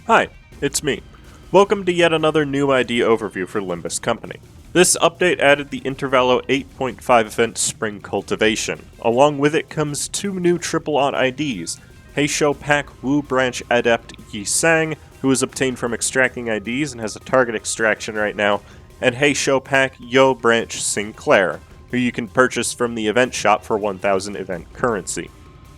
Hi, it's me. Welcome to yet another new ID overview for Limbus Company. This update added the Intervallo 8.5 event Spring Cultivation. Along with it comes two new triple-on IDs, Heishou Pack Wu Branch Adept Yisang, who is obtained from extracting IDs and has a target extraction right now, and Heishou Pack Yo Branch Sinclair, who you can purchase from the event shop for 1,000 event currency.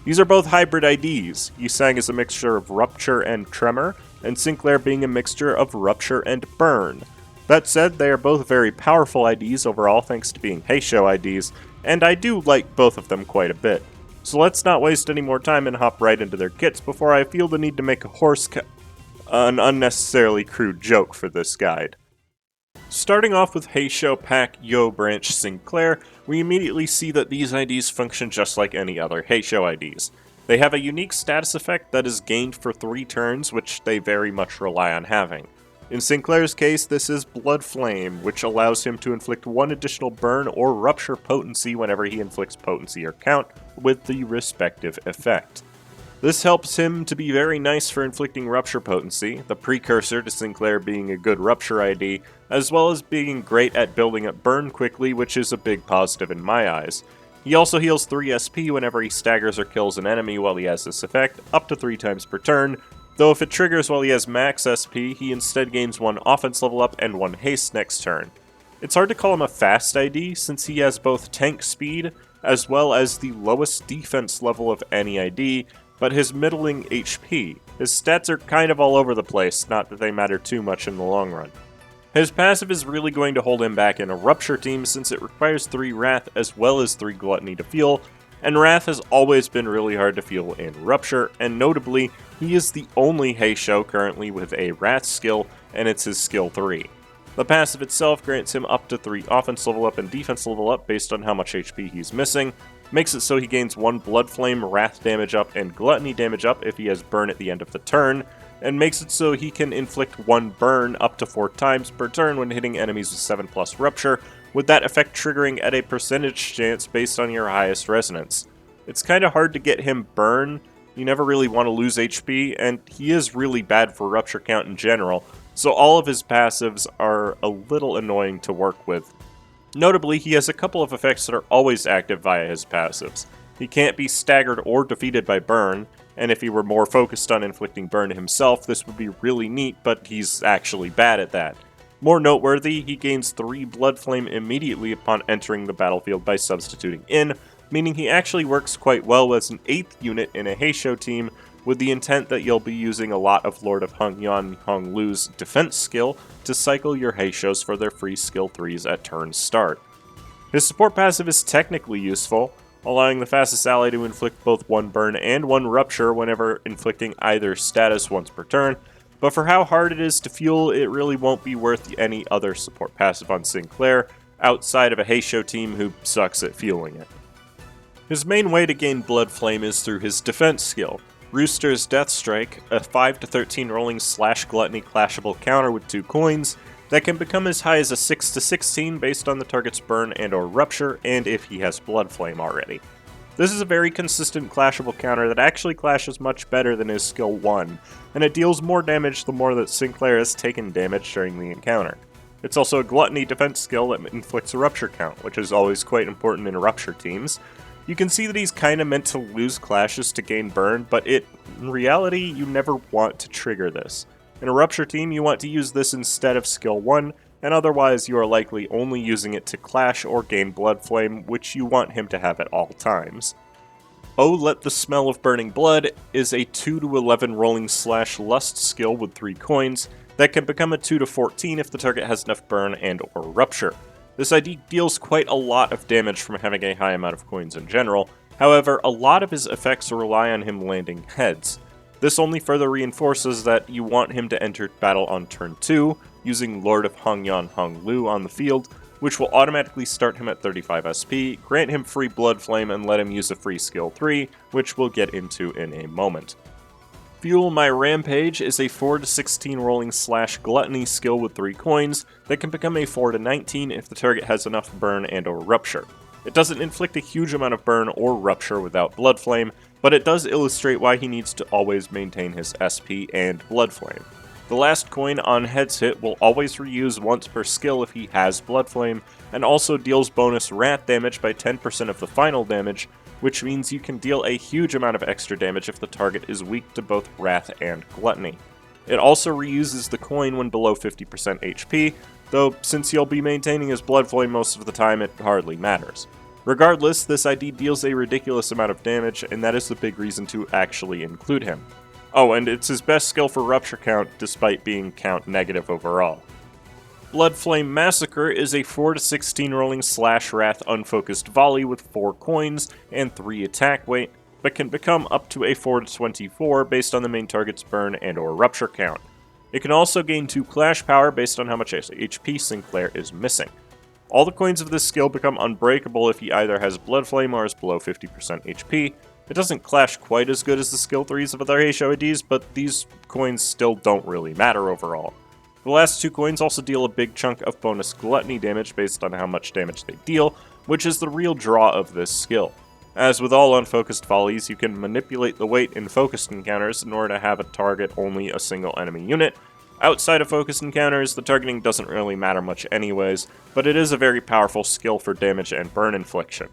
These are both hybrid IDs. Yisang is a mixture of Rupture and Tremor, and Sinclair being a mixture of Rupture and Burn. That said, they are both very powerful IDs overall thanks to being Heishou IDs, and I do like both of them quite a bit. So let's not waste any more time and hop right into their kits before I feel the need to make an unnecessarily crude joke for this guide. Starting off with Heishou Pack Yo Branch Sinclair, we immediately see that these IDs function just like any other Heishou IDs. They have a unique status effect that is gained for 3 turns, which they very much rely on having. In Sinclair's case, this is Blood Flame, which allows him to inflict 1 additional burn or rupture potency whenever he inflicts potency or count, with the respective effect. This helps him to be very nice for inflicting rupture potency, the precursor to Sinclair being a good rupture ID, as well as being great at building up burn quickly, which is a big positive in my eyes. He also heals 3 SP whenever he staggers or kills an enemy while he has this effect, up to 3 times per turn, though if it triggers while he has max SP, he instead gains 1 offense level up and 1 haste next turn. It's hard to call him a fast ID, since he has both tank speed, as well as the lowest defense level of any ID, but his middling HP. His stats are kind of all over the place, not that they matter too much in the long run. His passive is really going to hold him back in a Rupture team since it requires 3 Wrath as well as 3 Gluttony to feel, and Wrath has always been really hard to feel in Rupture, and notably, he is the only Heishou currently with a Wrath skill, and it's his skill 3. The passive itself grants him up to 3 offense level up and defense level up based on how much HP he's missing, makes it so he gains 1 Blood Flame, Wrath damage up, and Gluttony damage up if he has burn at the end of the turn, and makes it so he can inflict 1 burn up to 4 times per turn when hitting enemies with 7+ Rupture, with that effect triggering at a percentage chance based on your highest resonance. It's kinda hard to get him burn, you never really want to lose HP, and he is really bad for Rupture count in general, so all of his passives are a little annoying to work with. Notably, he has a couple of effects that are always active via his passives. He can't be staggered or defeated by burn, and if he were more focused on inflicting burn himself, this would be really neat, but he's actually bad at that. More noteworthy, he gains 3 Blood Flame immediately upon entering the battlefield by substituting in, meaning he actually works quite well as an 8th unit in a Heishou team, with the intent that you'll be using a lot of Lord of Hongyan Honglu's defense skill to cycle your Heishous for their free skill 3s at turn start. His support passive is technically useful, allowing the fastest ally to inflict both 1 burn and 1 rupture whenever inflicting either status once per turn, but for how hard it is to fuel, it really won't be worth any other support passive on Sinclair, outside of a Heishou team who sucks at fueling it. His main way to gain Blood Flame is through his defense skill, Rooster's Death Strike, a 5-13 rolling /Gluttony clashable counter with 2 coins, that can become as high as a 6-16 based on the target's burn and or rupture, and if he has Blood Flame already. This is a very consistent clashable counter that actually clashes much better than his skill 1, and it deals more damage the more that Sinclair has taken damage during the encounter. It's also a Gluttony defense skill that inflicts a rupture count, which is always quite important in rupture teams. You can see that he's kinda meant to lose clashes to gain burn, but in reality, you never want to trigger this. In a Rupture team, you want to use this instead of skill 1, and otherwise you are likely only using it to clash or gain Blood Flame, which you want him to have at all times. Oh Let the Smell of Burning Blood is a 2-11 rolling /Lust skill with 3 coins that can become a 2-14 if the target has enough burn and or rupture. This ID deals quite a lot of damage from having a high amount of coins in general, however, a lot of his effects rely on him landing heads. This only further reinforces that you want him to enter battle on turn 2, using Lord of Hongyan Honglu on the field, which will automatically start him at 35 SP, grant him free Blood Flame, and let him use a free skill 3, which we'll get into in a moment. Fuel My Rampage is a 4-16 rolling /Gluttony skill with 3 coins that can become a 4-19 if the target has enough burn and or rupture. It doesn't inflict a huge amount of burn or rupture without Blood Flame, but it does illustrate why he needs to always maintain his SP and Blood Flame. The last coin on Head's hit will always reuse once per skill if he has Blood Flame, and also deals bonus wrath damage by 10% of the final damage, which means you can deal a huge amount of extra damage if the target is weak to both wrath and gluttony. It also reuses the coin when below 50% HP, though since you'll be maintaining his Blood Flame most of the time, it hardly matters. Regardless, this ID deals a ridiculous amount of damage, and that is the big reason to actually include him. Oh, and it's his best skill for Rupture count, despite being count negative overall. Blood Flame Massacre is a 4-16 rolling /wrath unfocused volley with 4 coins and 3 attack weight, but can become up to a 4-24 based on the main target's burn and or Rupture count. It can also gain 2 clash power based on how much HP Sinclair is missing. All the coins of this skill become unbreakable if he either has Blood Flame or is below 50% HP. It doesn't clash quite as good as the skill 3s of other Heishou IDs, but these coins still don't really matter overall. The last 2 coins also deal a big chunk of bonus gluttony damage based on how much damage they deal, which is the real draw of this skill. As with all unfocused volleys, you can manipulate the weight in focused encounters in order to have it target only a single enemy unit. Outside of focused encounters, the targeting doesn't really matter much anyways, but it is a very powerful skill for damage and burn infliction.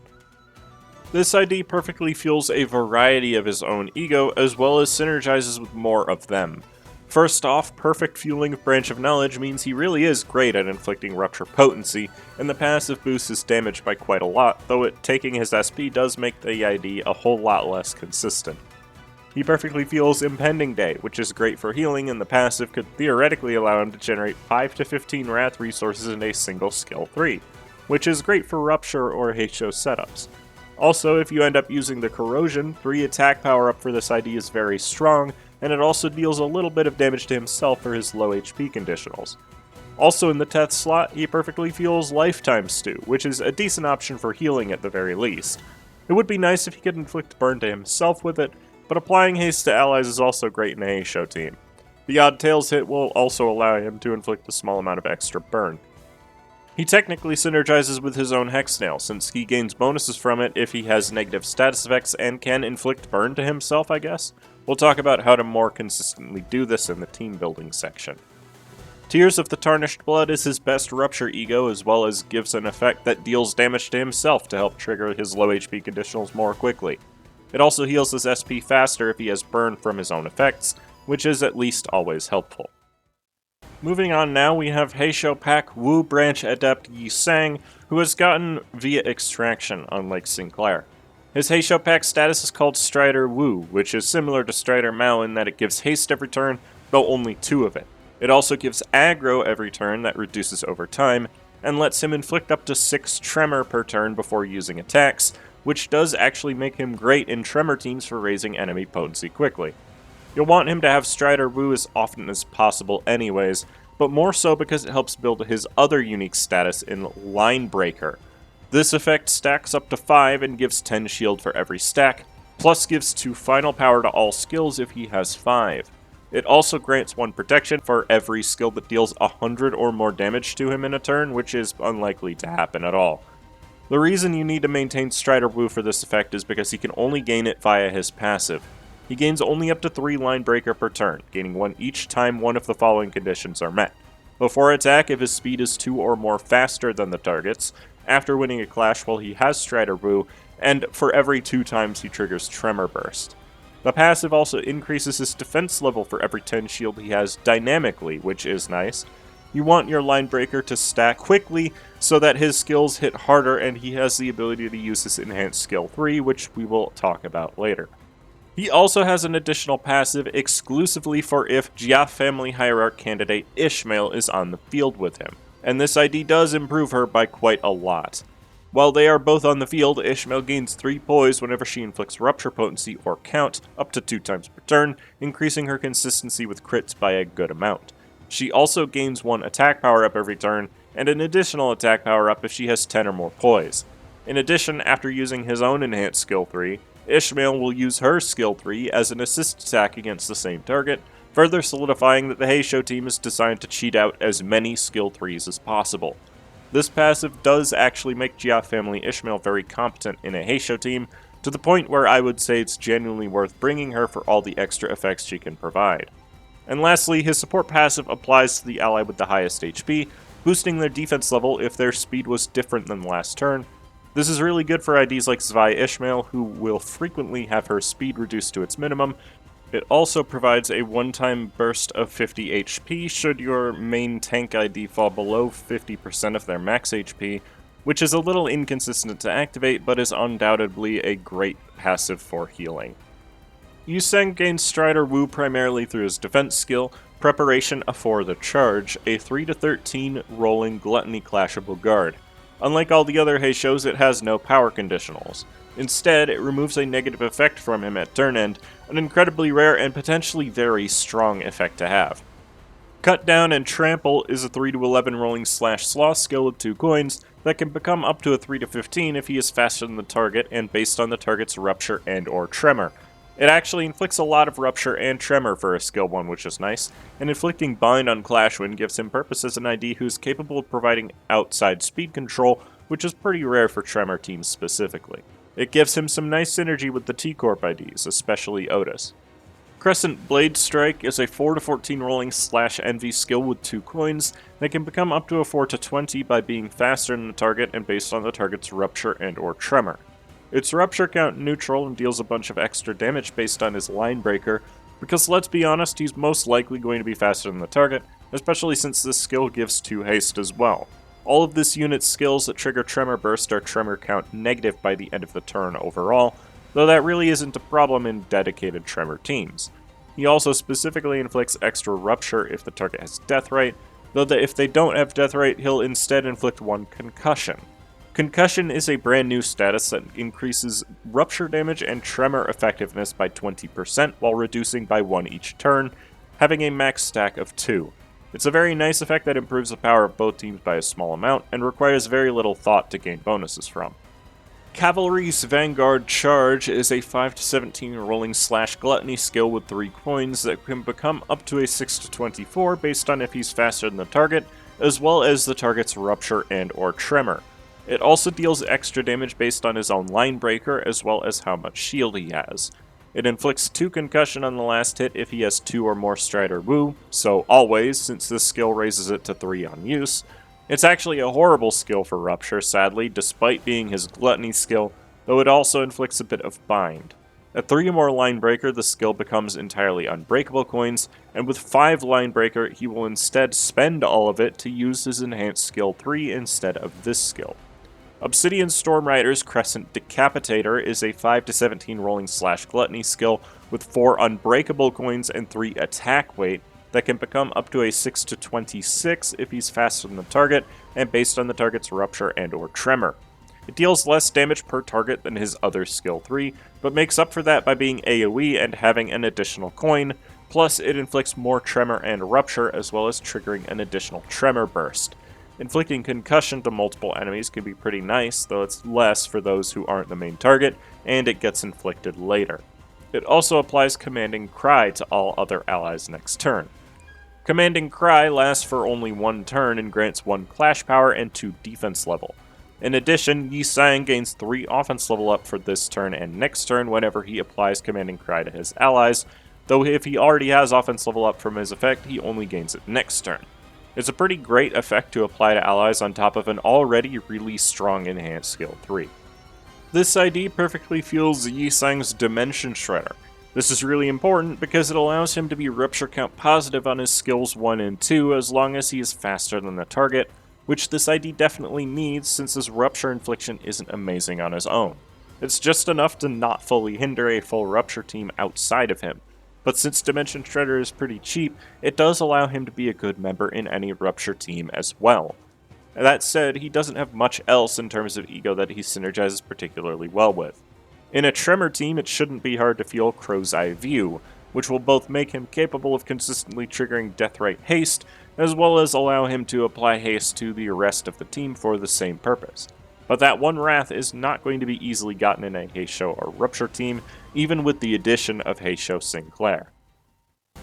This ID perfectly fuels a variety of his own ego, as well as synergizes with more of them. First off, perfect fueling of Branch of Knowledge means he really is great at inflicting Rupture potency, and the passive boosts his damage by quite a lot, though taking his SP does make the ID a whole lot less consistent. He perfectly fuels Impending Day, which is great for healing, and the passive could theoretically allow him to generate 5 to 15 Wrath resources in a single skill 3, which is great for Rupture or Heishou setups. Also, if you end up using the Corrosion, 3 attack power up for this ID is very strong, and it also deals a little bit of damage to himself for his low HP conditionals. Also in the Teth slot, he perfectly fuels Lifetime Stew, which is a decent option for healing at the very least. It would be nice if he could inflict burn to himself with it, but applying haste to allies is also great in a Heishou team. The Odd Tails hit will also allow him to inflict a small amount of extra burn. He technically synergizes with his own Hexnail, since he gains bonuses from it if he has negative status effects and can inflict burn to himself, I guess. We'll talk about how to more consistently do this in the team building section. Tears of the Tarnished Blood is his best Rupture ego, as well as gives an effect that deals damage to himself to help trigger his low HP conditionals more quickly. It also heals his SP faster if he has burn from his own effects, which is at least always helpful. Moving on now, we have Heishou Pack Wu Branch Adept Yi Sang, who has gotten via extraction, unlike Sinclair. His Heishou Pack status is called Strider Wu, which is similar to Strider Mao in that it gives haste every turn, though only 2 of it. It also gives aggro every turn that reduces over time, and lets him inflict up to 6 Tremor per turn before using attacks, which does actually make him great in Tremor teams for raising enemy potency quickly. You'll want him to have Strider Wu as often as possible anyways, but more so because it helps build his other unique status in Line Breaker. This effect stacks up to 5 and gives 10 shield for every stack, plus gives 2 final power to all skills if he has 5. It also grants 1 protection for every skill that deals 100 or more damage to him in a turn, which is unlikely to happen at all. The reason you need to maintain Strider Wu for this effect is because he can only gain it via his passive. He gains only up to 3 Line Breaker per turn, gaining 1 each time one of the following conditions are met. Before attack if his speed is 2 or more faster than the target's, after winning a clash while he has Strider Wu, and for every 2 times he triggers Tremor Burst. The passive also increases his defense level for every 10 shield he has dynamically, which is nice. You want your Line Breaker to stack quickly so that his skills hit harder and he has the ability to use his enhanced skill 3, which we will talk about later. He also has an additional passive exclusively for if Jia family hierarch candidate Ishmael is on the field with him, and this ID does improve her by quite a lot. While they are both on the field, Ishmael gains 3 poise whenever she inflicts Rupture potency or count, up to 2 times per turn, increasing her consistency with crits by a good amount. She also gains 1 attack power up every turn, and an additional attack power up if she has 10 or more poise. In addition, after using his own enhanced skill 3, Ishmael will use her skill 3 as an assist attack against the same target, further solidifying that the Heishou team is designed to cheat out as many skill 3s as possible. This passive does actually make Jia family Ishmael very competent in a Heishou team, to the point where I would say it's genuinely worth bringing her for all the extra effects she can provide. And lastly, his support passive applies to the ally with the highest HP, boosting their defense level if their speed was different than last turn. This is really good for IDs like Zwei Ishmael, who will frequently have her speed reduced to its minimum. It also provides a one-time burst of 50 HP should your main tank ID fall below 50% of their max HP, which is a little inconsistent to activate, but is undoubtedly a great passive for healing. Yuseng gains Strider Wu primarily through his defense skill, Preparation for the Charge, a 3-13 rolling Gluttony Clashable Guard. Unlike all the other Heishous, it has no power conditionals. Instead, it removes a negative effect from him at turn end, an incredibly rare and potentially very strong effect to have. Cut Down and Trample is a 3-11 rolling /sloth skill with 2 coins that can become up to a 3-15 if he is faster than the target and based on the target's Rupture and or Tremor. It actually inflicts a lot of Rupture and Tremor for a skill 1, which is nice, and inflicting Bind on Clashwind gives him purpose as an ID who's capable of providing outside speed control, which is pretty rare for Tremor teams specifically. It gives him some nice synergy with the T-Corp IDs, especially Otis. Crescent Blade Strike is a 4-14 rolling /envy skill with 2 coins that can become up to a 4-20 by being faster than the target and based on the target's Rupture and or Tremor. Its Rupture count neutral and deals a bunch of extra damage based on his line breaker, because let's be honest, he's most likely going to be faster than the target, especially since this skill gives 2 haste as well. All of this unit's skills that trigger Tremor Burst are Tremor count negative by the end of the turn overall, though that really isn't a problem in dedicated Tremor teams. He also specifically inflicts extra Rupture if the target has Deathrite, though that if they don't have Deathrite, he'll instead inflict 1 Concussion. Concussion is a brand new status that increases Rupture damage and Tremor effectiveness by 20% while reducing by 1 each turn, having a max stack of 2. It's a very nice effect that improves the power of both teams by a small amount and requires very little thought to gain bonuses from. Cavalry's Vanguard Charge is a 5-17 rolling /gluttony skill with 3 coins that can become up to a 6-24 based on if he's faster than the target, as well as the target's Rupture and or Tremor. It also deals extra damage based on his own line breaker, as well as how much shield he has. It inflicts 2 concussion on the last hit if he has 2 or more Strider Wu, so always, since this skill raises it to 3 on use. It's actually a horrible skill for Rupture, sadly, despite being his Gluttony skill, though it also inflicts a bit of Bind. At 3 or more line breaker, the skill becomes entirely unbreakable coins, and with 5 line breaker, he will instead spend all of it to use his enhanced skill 3 instead of this skill. Obsidian Stormrider's Crescent Decapitator is a 5-17 rolling /gluttony skill with 4 unbreakable coins and 3 attack weight that can become up to a 6-26 if he's faster than the target and based on the target's Rupture and or Tremor. It deals less damage per target than his other skill 3, but makes up for that by being AoE and having an additional coin, plus it inflicts more Tremor and Rupture as well as triggering an additional Tremor Burst. Inflicting concussion to multiple enemies can be pretty nice, though it's less for those who aren't the main target, and it gets inflicted later. It also applies Commanding Cry to all other allies next turn. Commanding Cry lasts for only 1 turn and grants 1 clash power and 2 defense level. In addition, Yi Sang gains 3 offense level up for this turn and next turn whenever he applies Commanding Cry to his allies, though if he already has offense level up from his effect, he only gains it next turn. It's a pretty great effect to apply to allies on top of an already really strong enhanced skill 3. This ID perfectly fuels Yi Sang's Dimension Shredder. This is really important because it allows him to be Rupture count positive on his skills 1 and 2 as long as he is faster than the target, which this ID definitely needs since his Rupture infliction isn't amazing on his own. It's just enough to not fully hinder a full Rupture team outside of him. But since Dimension Shredder is pretty cheap, it does allow him to be a good member in any Rupture team as well. That said, he doesn't have much else in terms of ego that he synergizes particularly well with. In a Tremor team, it shouldn't be hard to feel Crow's Eye View, which will both make him capable of consistently triggering Deathrite Haste, as well as allow him to apply haste to the rest of the team for the same purpose. But that one Wrath is not going to be easily gotten in a Heishou or Rupture team, even with the addition of Heishou Sinclair.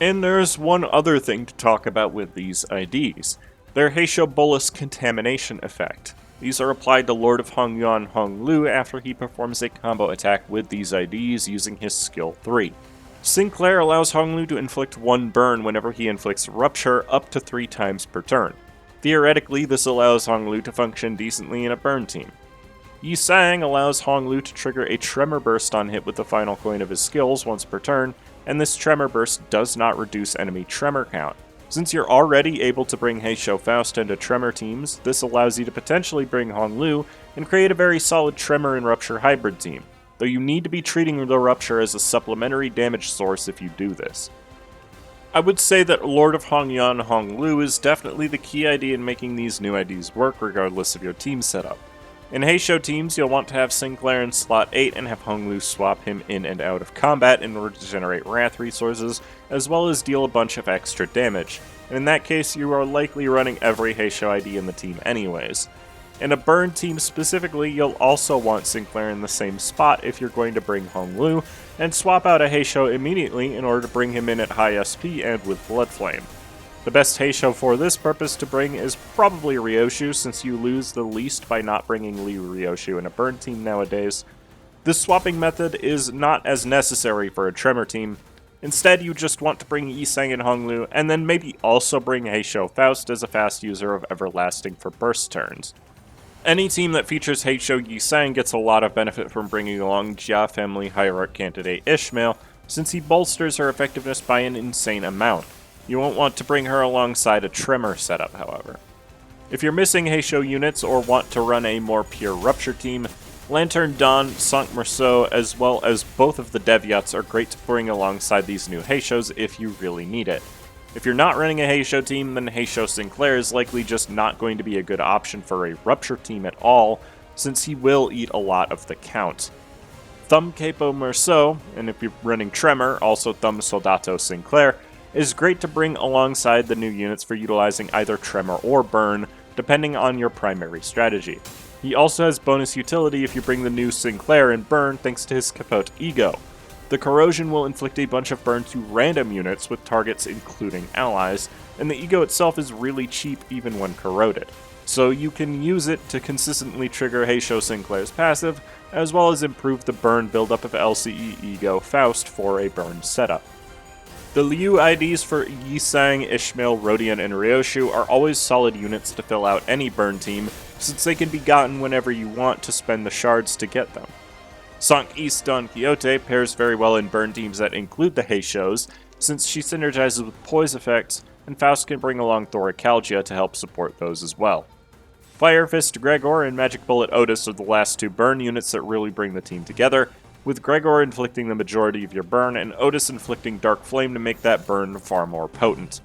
And there's one other thing to talk about with these IDs. Their Heishou Bolus Contamination effect. These are applied to Lord of Hongyuan Honglu after he performs a combo attack with these IDs using his skill 3. Sinclair allows Honglu to inflict 1 burn whenever he inflicts Rupture up to 3 times per turn. Theoretically, this allows Honglu to function decently in a burn team. Yi Sang allows Honglu to trigger a Tremor burst on hit with the final coin of his skills once per turn, and this Tremor burst does not reduce enemy Tremor count. Since you're already able to bring Heishou Faust into Tremor teams, this allows you to potentially bring Honglu and create a very solid Tremor and Rupture hybrid team, though you need to be treating the Rupture as a supplementary damage source if you do this. I would say that Lord of Hongyan Honglu is definitely the key idea in making these new IDs work regardless of your team setup. In Heishou teams, you'll want to have Sinclair in slot 8 and have Honglu swap him in and out of combat in order to generate Wrath resources, as well as deal a bunch of extra damage, and in that case you are likely running every Heishou ID in the team anyways. In a burn team specifically, you'll also want Sinclair in the same spot if you're going to bring Honglu, and swap out a Heishou immediately in order to bring him in at high SP and with Bloodflame. The best Heishou for this purpose to bring is probably Ryoshu, since you lose the least by not bringing Liu Ryoshu in a burn team nowadays. This swapping method is not as necessary for a Tremor team. Instead, you just want to bring Yi Sang and Honglu, and then maybe also bring Heishou Faust as a fast user of Everlasting for burst turns. Any team that features Heishou Yi Sang gets a lot of benefit from bringing along Jia family Hierarch candidate Ishmael, since he bolsters her effectiveness by an insane amount. You won't want to bring her alongside a Tremor setup, however. If you're missing Heishou units or want to run a more pure Rupture team, Lantern Dawn, Cinq Morceaux, as well as both of the Devyats are great to bring alongside these new Heishous if you really need it. If you're not running a Heishou team, then Heishou Sinclair is likely just not going to be a good option for a Rupture team at all, since he will eat a lot of the count. Thumb Capo Morceaux, and if you're running Tremor, also Thumb Soldato Sinclair, is great to bring alongside the new units for utilizing either Tremor or Burn, depending on your primary strategy. He also has bonus utility if you bring the new Sinclair in Burn thanks to his Capote Ego. The Corrosion will inflict a bunch of burn to random units with targets including allies, and the Ego itself is really cheap even when corroded. So you can use it to consistently trigger Heishou Sinclair's passive, as well as improve the burn buildup of LCE Ego Faust for a burn setup. The Liu IDs for Yi Sang, Ishmael, Rodion, and Ryoshu are always solid units to fill out any burn team, since they can be gotten whenever you want to spend the shards to get them. Cinq East Don Quixote pairs very well in burn teams that include the Heishous, since she synergizes with poise effects, and Faust can bring along Thoracalgia to help support those as well. Fire Fist Gregor and Magic Bullet Otis are the last 2 burn units that really bring the team together, with Gregor inflicting the majority of your burn and Otis inflicting Dark Flame to make that burn far more potent.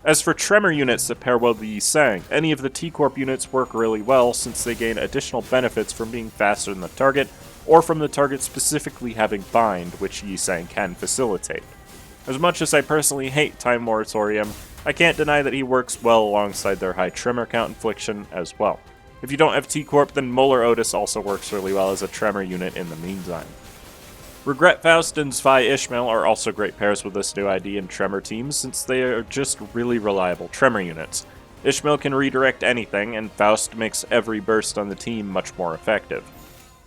As for Tremor units that pair well with Yi Sang, any of the T-Corp units work really well since they gain additional benefits from being faster than the target, or from the target specifically having Bind, which Yi Sang can facilitate. As much as I personally hate Time Moratorium, I can't deny that he works well alongside their high Tremor count infliction as well. If you don't have T-Corp, then Molar Otis also works really well as a Tremor unit in the meantime. Regret Faust and Zwei Ishmael are also great pairs with this new ID in Tremor teams, since they are just really reliable Tremor units. Ishmael can redirect anything, and Faust makes every burst on the team much more effective.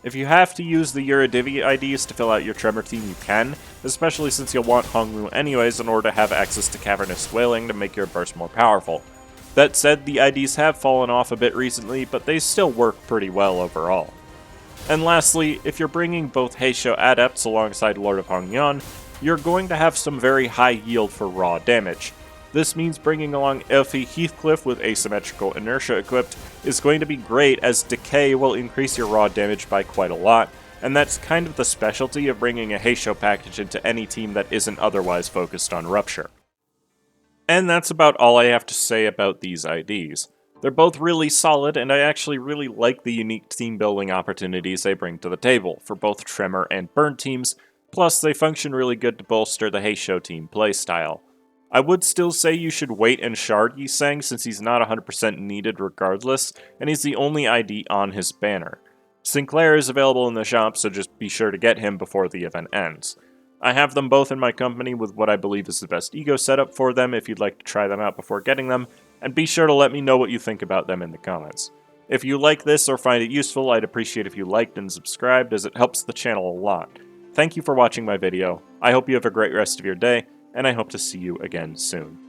If you have to use the Eurodivi IDs to fill out your Tremor team, you can, especially since you'll want Honglu anyways in order to have access to Cavernous Wailing to make your burst more powerful. That said, the IDs have fallen off a bit recently, but they still work pretty well overall. And lastly, if you're bringing both Heishou Adepts alongside Lord of Hongyan, you're going to have some very high yield for raw damage. This means bringing along Elfie Heathcliff with asymmetrical inertia equipped is going to be great, as Decay will increase your raw damage by quite a lot, and that's kind of the specialty of bringing a Heishou package into any team that isn't otherwise focused on Rupture. And that's about all I have to say about these IDs. They're both really solid, and I actually really like the unique team building opportunities they bring to the table, for both Tremor and Burn teams, plus they function really good to bolster the Heishou team playstyle. I would still say you should wait and shard Yi Sang since he's not 100% needed regardless, and he's the only ID on his banner. Sinclair is available in the shop, so just be sure to get him before the event ends. I have them both in my company with what I believe is the best ego setup for them if you'd like to try them out before getting them, and be sure to let me know what you think about them in the comments. If you like this or find it useful, I'd appreciate if you liked and subscribed, as it helps the channel a lot. thank you for watching my video. I hope you have a great rest of your day, and I hope to see you again soon.